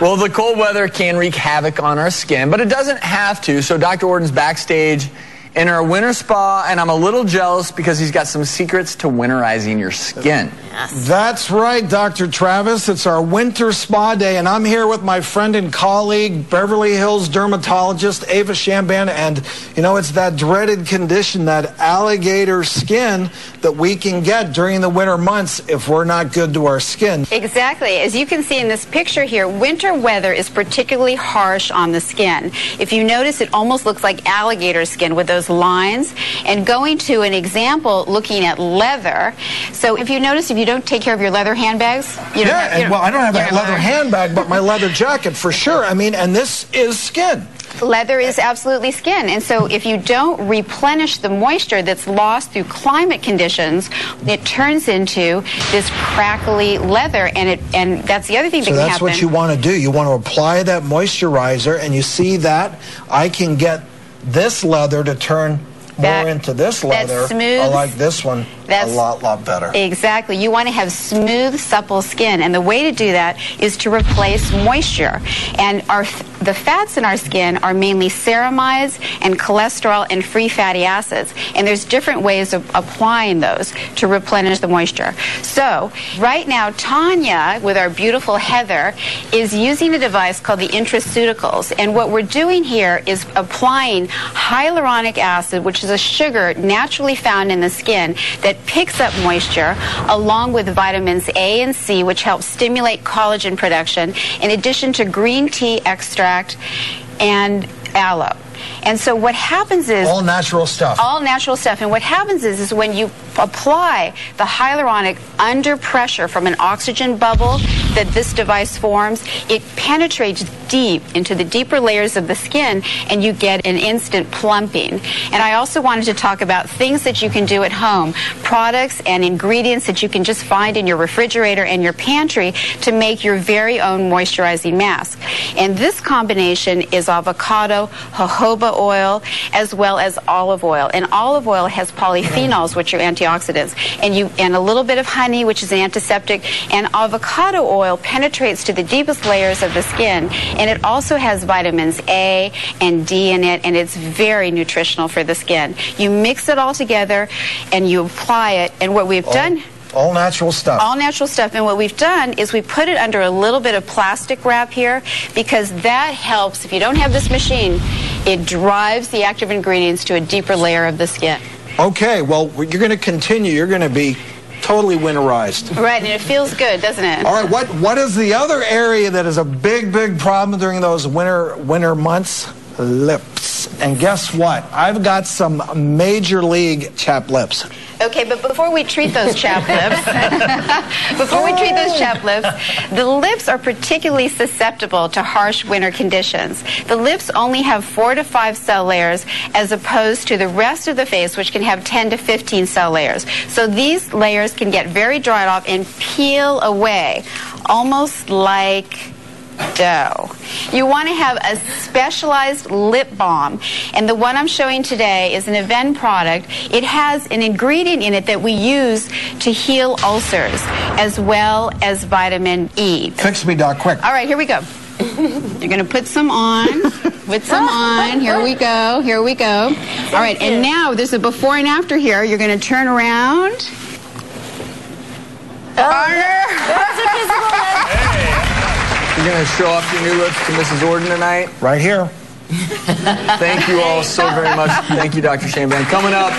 Well, the cold weather can wreak havoc on our skin, but it doesn't have to. So Dr. Orton's backstage in our winter spa, and I'm a little jealous because he's got some secrets to winterizing your skin. Yes. That's right, Dr. Travis. It's our winter spa day, and I'm here with my friend and colleague, Beverly Hills dermatologist Ava Shamban, and you know, it's that dreaded condition, that alligator skin that we can get during the winter months if we're not good to our skin. Exactly. As you can see in this picture here, winter weather is particularly harsh on the skin. If you notice, it almost looks like alligator skin with those lines. And going to an example looking at leather, so if you notice, if you don't take care of your leather handbags, well, I don't have a leather handbag, but my leather jacket for sure. I mean, and this is skin. Leather is absolutely skin, and so if you don't replenish the moisture that's lost through climate conditions, it turns into this crackly leather, and that's the other thing that can happen. So that's what you want to do. You want to apply that moisturizer, and you see that I can get this leather to turn more into this leather. Smooth, I like this one a lot better. Exactly. You want to have smooth, supple skin, and the way to do that is to replace moisture. And the fats in our skin are mainly ceramides and cholesterol and free fatty acids, and there's different ways of applying those to replenish the moisture. So right now, Tanya, with our beautiful Heather, is using a device called the Intraceuticals, and what we're doing here is applying hyaluronic acid, which is a sugar naturally found in the skin that picks up moisture, along with vitamins A and C, which help stimulate collagen production, in addition to green tea extract and aloe. And so what happens is... all natural stuff. All natural stuff. And what happens is when you apply the hyaluronic under pressure from an oxygen bubble that this device forms, it penetrates deep into the deeper layers of the skin, and you get an instant plumping. And I also wanted to talk about things that you can do at home, products and ingredients that you can just find in your refrigerator and your pantry to make your very own moisturizing mask. And this combination is avocado, jojoba oil, as well as olive oil. And olive oil has polyphenols, which are antioxidants, and a little bit of honey, which is an antiseptic. And avocado oil penetrates to the deepest layers of the skin, and it also has vitamins A and D in it, and it's very nutritional for the skin. You mix it all together and you apply it, and what we've done... all natural stuff. All natural stuff. And what we've done is we put it under a little bit of plastic wrap here, because that helps. If you don't have this machine, it drives the active ingredients to a deeper layer of the skin. Okay, well, you're going to continue. You're going to be totally winterized. Right, and it feels good, doesn't it? All right, what is the other area that is a big problem during those winter months? Lips. And guess what? I've got some major league chapped lips. Okay, but before we treat those chapped lips, the lips are particularly susceptible to harsh winter conditions. The lips only have 4 to 5 cell layers, as opposed to the rest of the face, which can have 10 to 15 cell layers. So these layers can get very dried off and peel away, almost like dough. You want to have a specialized lip balm, and the one I'm showing today is an Aven product. It has an ingredient in it that we use to heal ulcers, as well as vitamin E. Fix me, Doc, quick. All right, here we go. You're going to put some on. Put some on. Here we go. Here we go. All right, and now there's a before and after here. You're going to turn around. You're going to show off your new lips to Mrs. Orton tonight? Right here. Thank you all so very much. Thank you, Dr. Shamban. Coming up,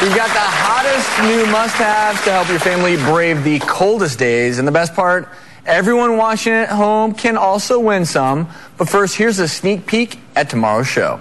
we've got the hottest new must-haves to help your family brave the coldest days. And the best part, everyone watching at home can also win some. But first, here's a sneak peek at tomorrow's show.